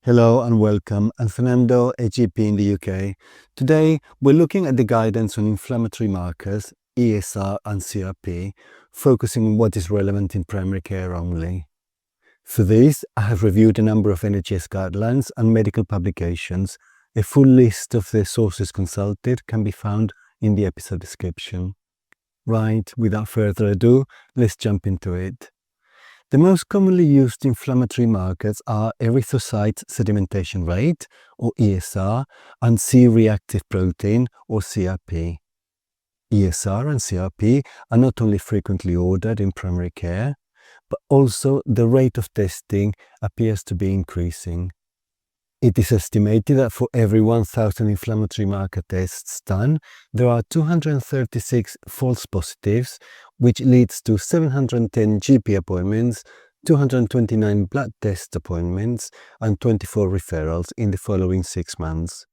Hello and welcome. I'm Fernando, a GP in the UK. Today, we're looking at the guidance on inflammatory markers, ESR and CRP, focusing on what is relevant in primary care only. For this, I have reviewed a number of NHS guidelines and medical publications. A full list of the sources consulted can be found in the episode description. Right, without further ado, let's jump into it. The most commonly used inflammatory markers are erythrocyte sedimentation rate, or ESR, and C-reactive protein, or CRP. ESR and CRP are not only frequently ordered in primary care, but also the rate of testing appears to be increasing. It is estimated that for every 1,000 inflammatory marker tests done, there are 236 false positives, which leads to 710 GP appointments, 229 blood test appointments, and 24 referrals in the following 6 months.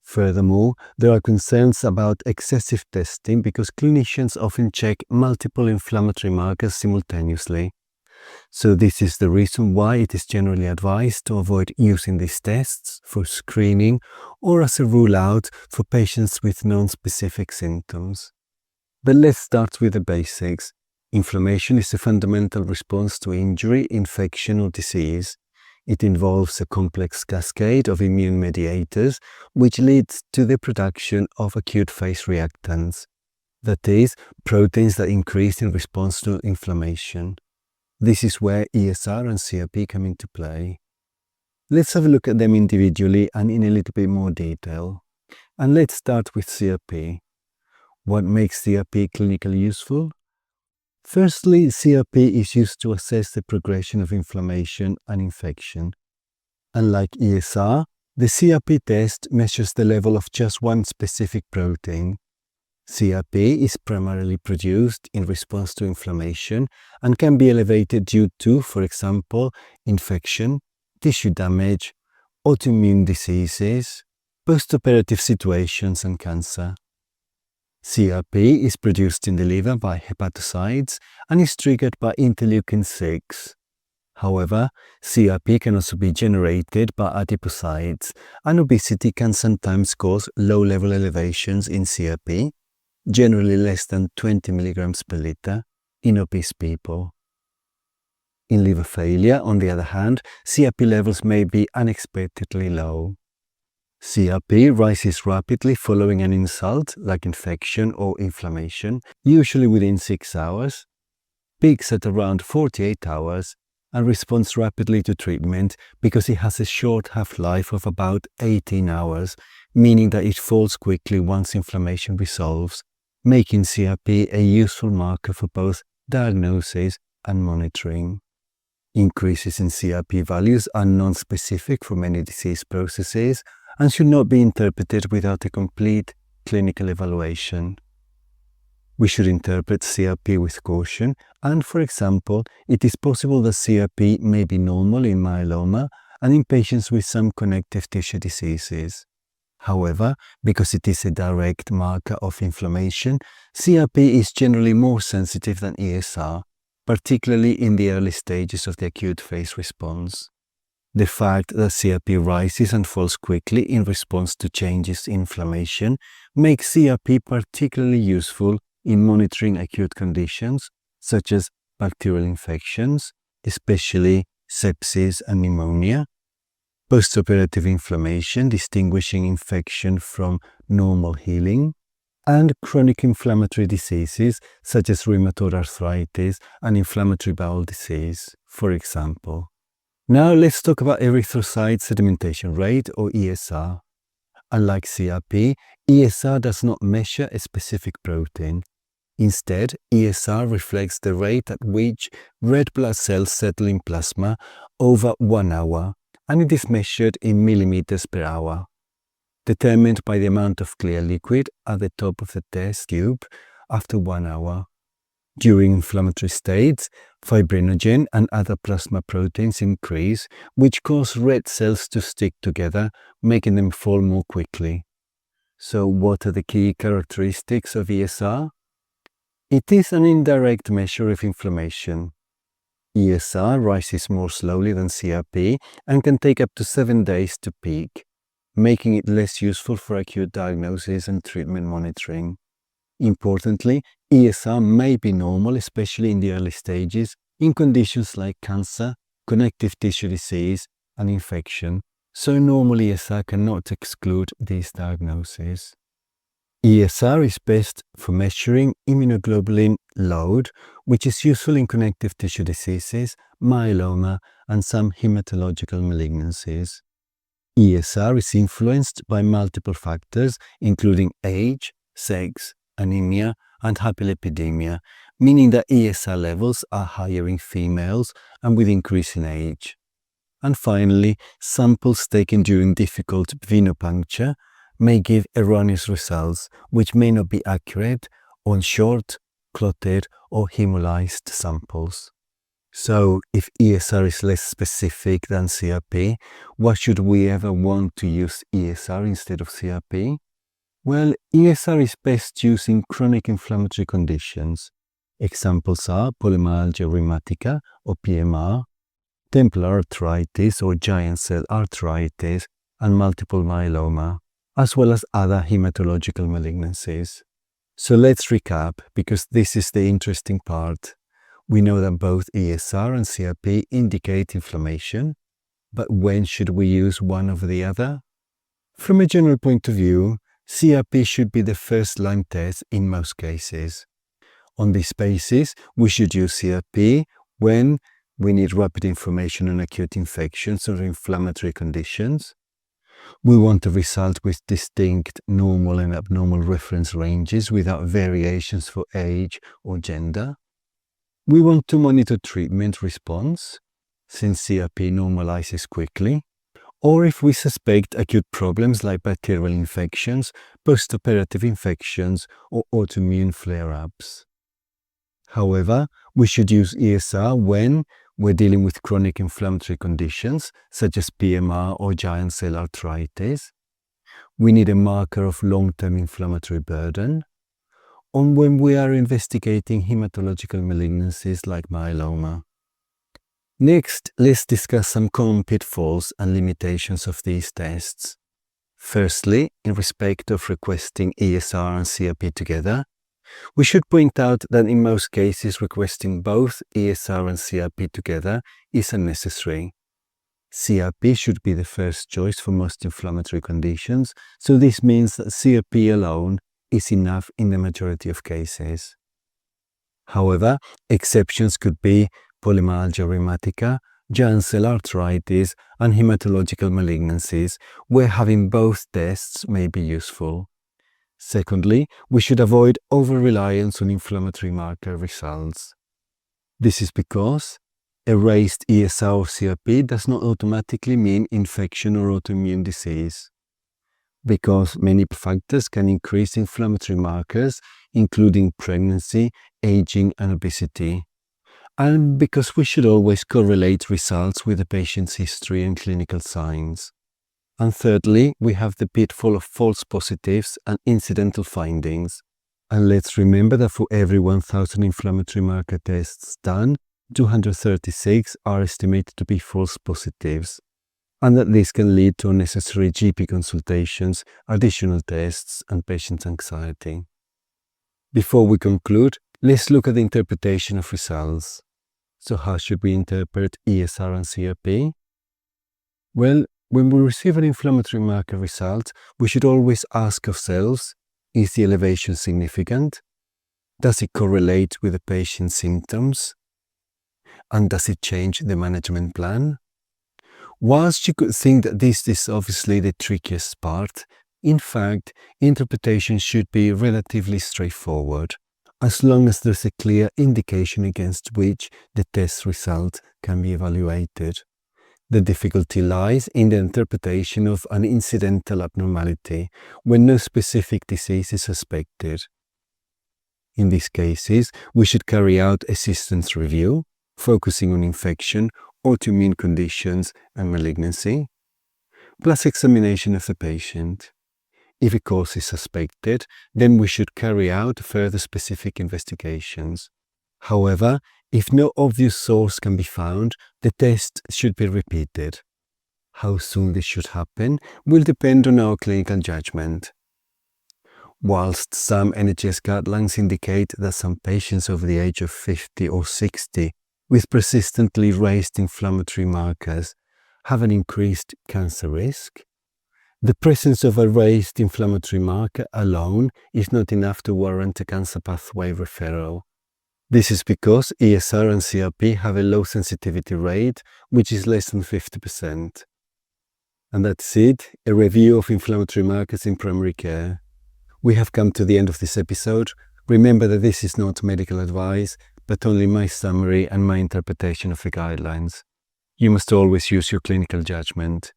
Furthermore, there are concerns about excessive testing because clinicians often check multiple inflammatory markers simultaneously. So this is the reason why it is generally advised to avoid using these tests for screening or as a rule out for patients with non-specific symptoms. But let's start with the basics. Inflammation is a fundamental response to injury, infection, or disease. It involves a complex cascade of immune mediators, which leads to the production of acute phase reactants, that is, proteins that increase in response to inflammation. This is where ESR and CRP come into play. Let's have a look at them individually and in a little bit more detail. And let's start with CRP. What makes CRP clinically useful? Firstly, CRP is used to assess the progression of inflammation and infection. Unlike ESR, the CRP test measures the level of just one specific protein. CRP is primarily produced in response to inflammation and can be elevated due to, for example, infection, tissue damage, autoimmune diseases, postoperative situations, and cancer. CRP is produced in the liver by hepatocytes and is triggered by interleukin-6. However, CRP can also be generated by adipocytes, and obesity can sometimes cause low-level elevations in CRP, generally less than 20 milligrams per liter, in obese people. In liver failure, on the other hand, CRP levels may be unexpectedly low. CRP rises rapidly following an insult, like infection or inflammation, usually within 6 hours, peaks at around 48 hours, and responds rapidly to treatment because it has a short half-life of about 18 hours, meaning that it falls quickly once inflammation resolves, making CRP a useful marker for both diagnosis and monitoring. Increases in CRP values are non-specific for many disease processes and should not be interpreted without a complete clinical evaluation. We should interpret CRP with caution, and for example, it is possible that CRP may be normal in myeloma and in patients with some connective tissue diseases. However, because it is a direct marker of inflammation, CRP is generally more sensitive than ESR, particularly in the early stages of the acute phase response. The fact that CRP rises and falls quickly in response to changes in inflammation makes CRP particularly useful in monitoring acute conditions such as bacterial infections, especially sepsis and pneumonia, postoperative inflammation, distinguishing infection from normal healing, and chronic inflammatory diseases such as rheumatoid arthritis and inflammatory bowel disease, for example. Now let's talk about erythrocyte sedimentation rate, or ESR. Unlike CRP, ESR does not measure a specific protein. Instead, ESR reflects the rate at which red blood cells settle in plasma over 1 hour, and it is measured in millimeters per hour, determined by the amount of clear liquid at the top of the test tube after 1 hour. During inflammatory states, fibrinogen and other plasma proteins increase, which cause red cells to stick together, making them fall more quickly. So what are the key characteristics of ESR? It is an indirect measure of inflammation. ESR rises more slowly than CRP and can take up to 7 days to peak, making it less useful for acute diagnosis and treatment monitoring. Importantly, ESR may be normal, especially in the early stages, in conditions like cancer, connective tissue disease, and infection, so normal ESR cannot exclude these diagnoses. ESR is best for measuring immunoglobulin load, which is useful in connective tissue diseases, myeloma, and some hematological malignancies. ESR is influenced by multiple factors, including age, sex, anemia, and hyperlipidemia, meaning that ESR levels are higher in females and with increasing age. And finally, samples taken during difficult venipuncture may give erroneous results, which may not be accurate on short, clotted, or hemolyzed samples. So, if ESR is less specific than CRP, why should we ever want to use ESR instead of CRP? Well, ESR is best used in chronic inflammatory conditions. Examples are polymyalgia rheumatica, or PMR, templar arthritis or giant cell arthritis, and multiple myeloma, as well as other hematological malignancies. So let's recap, because this is the interesting part. We know that both ESR and CRP indicate inflammation, but when should we use one over the other? From a general point of view, CRP should be the first-line test in most cases. On this basis, we should use CRP when we need rapid information on acute infections or inflammatory conditions. We want a result with distinct normal and abnormal reference ranges without variations for age or gender. We want to monitor treatment response, since CRP normalizes quickly, or if we suspect acute problems like bacterial infections, postoperative infections, or autoimmune flare-ups. However, we should use ESR when we're dealing with chronic inflammatory conditions, such as PMR or giant cell arthritis. We need a marker of long-term inflammatory burden, or when we are investigating hematological malignancies like myeloma. Next, let's discuss some common pitfalls and limitations of these tests. Firstly, in respect of requesting ESR and CRP together, we should point out that in most cases requesting both ESR and CRP together is unnecessary. CRP should be the first choice for most inflammatory conditions, so this means that CRP alone is enough in the majority of cases. However, exceptions could be polymyalgia rheumatica, giant cell arthritis, and hematological malignancies, where having both tests may be useful. Secondly, we should avoid over-reliance on inflammatory marker results. This is because a raised ESR or CRP does not automatically mean infection or autoimmune disease, because many factors can increase inflammatory markers, including pregnancy, aging, and obesity, and because we should always correlate results with the patient's history and clinical signs. And thirdly, we have the pitfall of false positives and incidental findings. And let's remember that for every 1,000 inflammatory marker tests done, 236 are estimated to be false positives, and that this can lead to unnecessary GP consultations, additional tests, and patient anxiety. Before we conclude, let's look at the interpretation of results. So how should we interpret ESR and CRP? Well, when we receive an inflammatory marker result, we should always ask ourselves, is the elevation significant? Does it correlate with the patient's symptoms? And does it change the management plan? Whilst you could think that this is obviously the trickiest part, in fact, interpretation should be relatively straightforward, as long as there's a clear indication against which the test result can be evaluated. The difficulty lies in the interpretation of an incidental abnormality when no specific disease is suspected. In these cases, we should carry out a systems review, focusing on infection, autoimmune conditions, and malignancy, plus examination of the patient. If a cause is suspected, then we should carry out further specific investigations. However, If no obvious source can be found, the test should be repeated. How soon this should happen will depend on our clinical judgment. Whilst some NHS guidelines indicate that some patients over the age of 50 or 60 with persistently raised inflammatory markers have an increased cancer risk, the presence of a raised inflammatory marker alone is not enough to warrant a cancer pathway referral. This is because ESR and CRP have a low sensitivity rate, which is less than 50%. And that's it, a review of inflammatory markers in primary care. We have come to the end of this episode. Remember that this is not medical advice, but only my summary and my interpretation of the guidelines. You must always use your clinical judgment.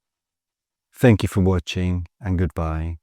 Thank you for watching, and goodbye.